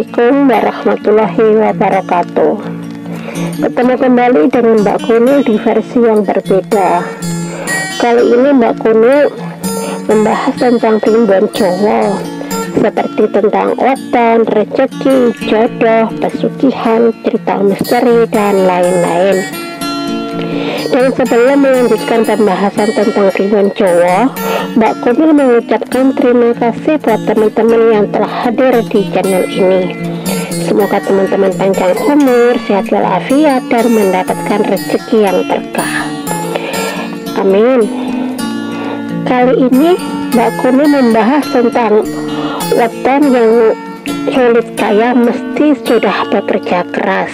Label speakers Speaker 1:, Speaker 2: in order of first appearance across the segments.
Speaker 1: Assalamualaikum warahmatullahi wabarakatuh. Ketemu kembali dengan Mbak Kunil di versi yang berbeda. Kali ini Mbak Kunil membahas tentang primbon Jawa, seperti tentang weton, rezeki, jodoh, pesugihan, cerita misteri, dan lain-lain. Dan sebelum melanjutkan pembahasan tentang primbon Jawa, Mbak Kunil mengucapkan terima kasih buat teman-teman yang telah hadir di channel ini. Semoga teman-teman panjang umur, sehat walafiat, dan mendapatkan rezeki yang berkah. Amin. Kali ini Mbak Kunil membahas tentang weton yang sulit kaya mesti sudah bekerja keras.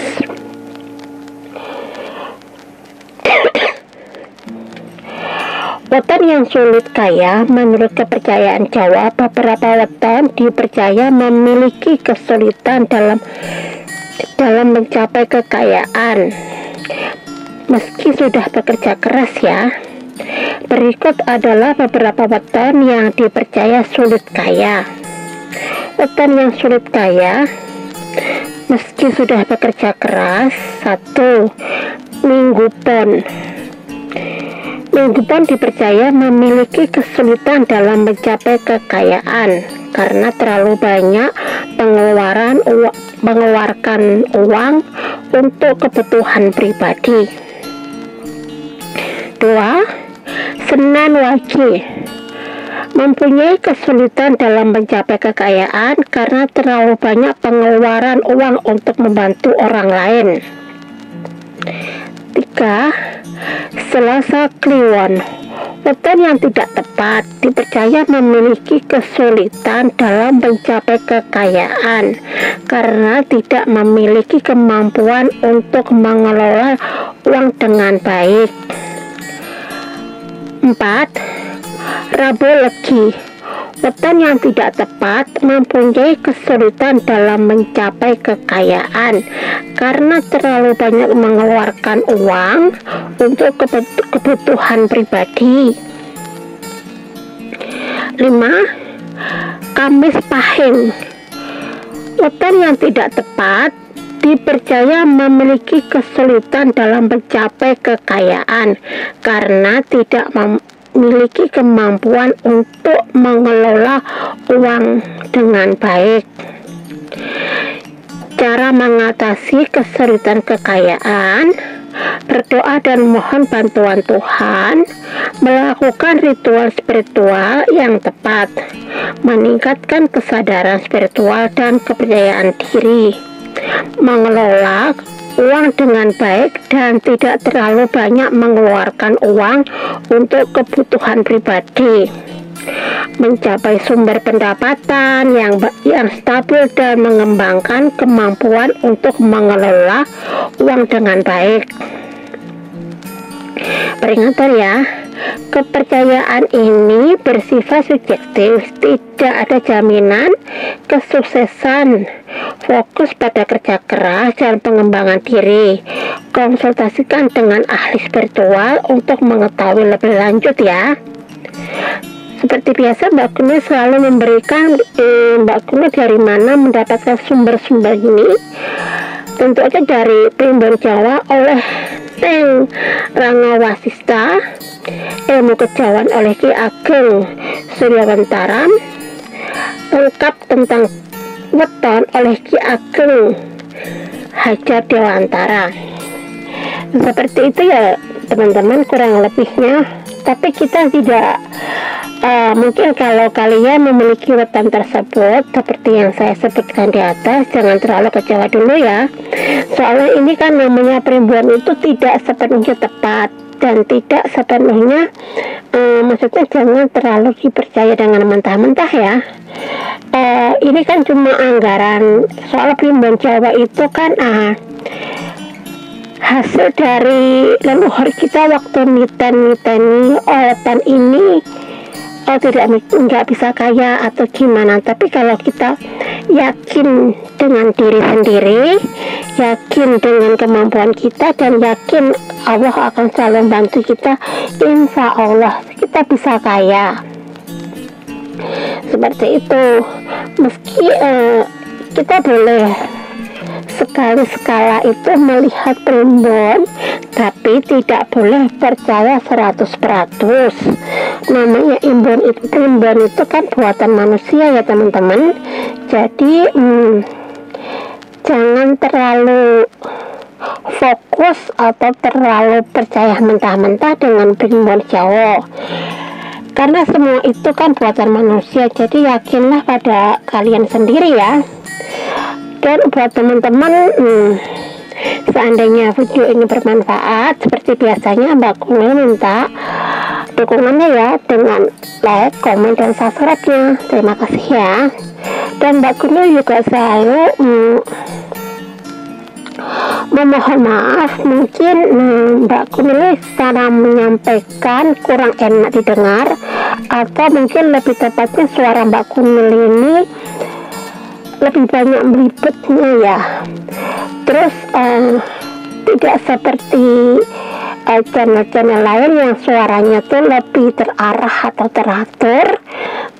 Speaker 1: Weton yang sulit kaya, menurut kepercayaan Jawa, beberapa weton dipercaya memiliki kesulitan dalam mencapai kekayaan meski sudah bekerja keras ya. Berikut adalah beberapa weton yang dipercaya sulit kaya. Weton yang sulit kaya meski sudah bekerja keras. 1. Minggu Pon. Minggu Pon dipercaya memiliki kesulitan dalam mencapai kekayaan karena terlalu banyak mengeluarkan uang untuk kebutuhan pribadi. 2. Senan Wage mempunyai kesulitan dalam mencapai kekayaan karena terlalu banyak pengeluaran uang untuk membantu orang lain. 3. Selasa Kliwon, weton yang tidak tepat dipercaya memiliki kesulitan dalam mencapai kekayaan karena tidak memiliki kemampuan untuk mengelola uang dengan baik. 4. Rabu Legi, weton yang tidak tepat mempunyai kesulitan dalam mencapai kekayaan karena terlalu banyak mengeluarkan uang untuk kebutuhan pribadi. 5. Kamis Pahing, weton yang tidak tepat dipercaya memiliki kesulitan dalam mencapai kekayaan karena tidak memiliki kemampuan untuk mengelola uang dengan baik. Cara mengatasi kesulitan kekayaan: berdoa dan mohon bantuan Tuhan, melakukan ritual spiritual yang tepat, meningkatkan kesadaran spiritual dan kepercayaan diri, mengelola uang dengan baik dan tidak terlalu banyak mengeluarkan uang untuk kebutuhan pribadi, mencapai sumber pendapatan yang stabil dan mengembangkan kemampuan untuk mengelola uang dengan baik. Peringatan ya, kepercayaan ini bersifat subjektif, tidak ada jaminan kesuksesan. Fokus pada kerja keras dan pengembangan diri. Konsultasikan dengan ahli spiritual untuk mengetahui lebih lanjut ya. Seperti biasa, Mbak Kunil selalu memberikan Mbak Kunil dari mana mendapatkan sumber-sumber ini. Tentu aja dari primbon Jawa oleh Teng Rangga Wasista, ilmu kejawan oleh Ki Ageng Suryawantara, lengkap tentang weton oleh Ki Ageng Hajar Dewantara. Seperti itu ya teman-teman, kurang lebihnya. Tapi kita tidak mungkin kalau kalian memiliki weton tersebut seperti yang saya sebutkan di atas, jangan terlalu kecewa dulu ya. Soalnya ini kan namanya primbon itu tidak sepenuhnya tepat dan tidak sepenuhnya maksudnya jangan terlalu dipercaya dengan mentah-mentah ya. Ini kan cuma anggaran. Soal primbon Jawa itu kan hasil dari leluhur kita waktu niten-niteni weton ini. Nggak bisa kaya atau gimana, tapi kalau kita yakin dengan diri sendiri, yakin dengan kemampuan kita, dan yakin Allah akan selalu membantu kita, insya Allah kita bisa kaya. Seperti itu. Meski kita boleh sekali-sekala itu melihat primbon, tapi tidak boleh percaya 100%. Namanya primbon itu kan buatan manusia ya teman-teman. Jadi jangan terlalu fokus atau terlalu percaya mentah-mentah dengan primbon Jawa, karena semua itu kan buatan manusia. Jadi yakinlah pada kalian sendiri ya. Dan buat teman-teman, seandainya video ini bermanfaat, seperti biasanya Mbak Kunil minta dukungannya ya dengan like, komen, dan subscribe-nya. Terima kasih ya. Dan Mbak Kunil juga selalu memohon maaf, mungkin Mbak Kunil secara menyampaikan kurang enak didengar, atau mungkin lebih tepatnya suara Mbak Kunil ini lebih banyak belibetnya ya. Terus tidak seperti channel-channel lain yang suaranya tuh lebih terarah atau teratur.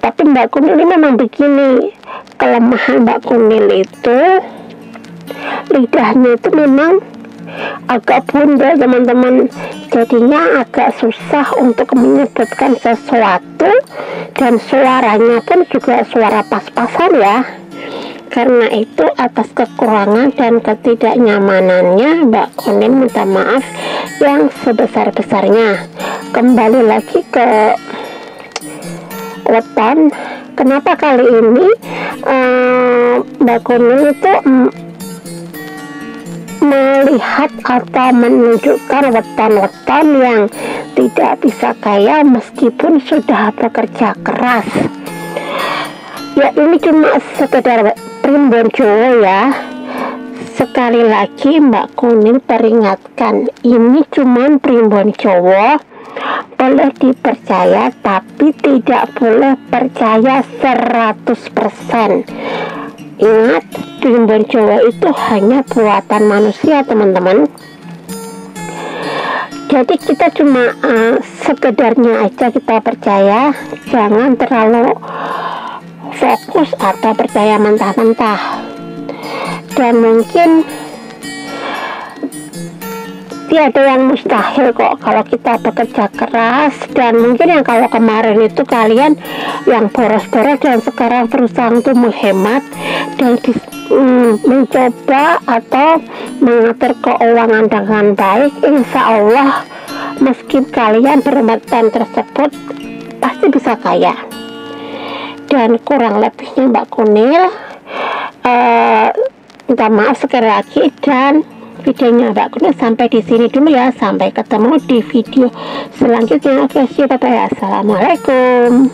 Speaker 1: Tapi Mbak Kunil ini memang begini, kelemahan Mbak Kunil itu lidahnya itu memang agak bunda teman-teman, jadinya agak susah untuk menyebutkan sesuatu, dan suaranya pun juga suara pas-pasan ya. Karena itu atas kekurangan dan ketidaknyamanannya Mbak Kunil minta maaf yang sebesar-besarnya. Kembali lagi ke weton, kenapa kali ini Mbak Kunil itu melihat atau menunjukkan weton-weton yang tidak bisa kaya meskipun sudah bekerja keras. Ya, ini cuma sekedar primbon Jawa ya. Sekali lagi Mbak Kunil peringatkan, ini cuma primbon Jawa, boleh dipercaya tapi tidak boleh percaya 100%. Ingat, primbon Jawa itu hanya buatan manusia teman-teman. Jadi kita cuma sekedarnya aja kita percaya, jangan terlalu fokus atau percaya mentah-mentah. Dan mungkin tiada yang mustahil kok kalau kita bekerja keras. Dan mungkin yang kalau kemarin itu kalian yang boros-boros dan sekarang berusaha untuk menghemat dan mencoba atau mengatur keuangan dengan baik, insya Allah meski kalian berweton tersebut pasti bisa kaya. Dan kurang lebihnya Mbak Kunil minta maaf sekali lagi, dan videonya Mbak Kunil sampai di sini dulu ya. Sampai ketemu di video selanjutnya. Oke, bye bye. Assalamualaikum.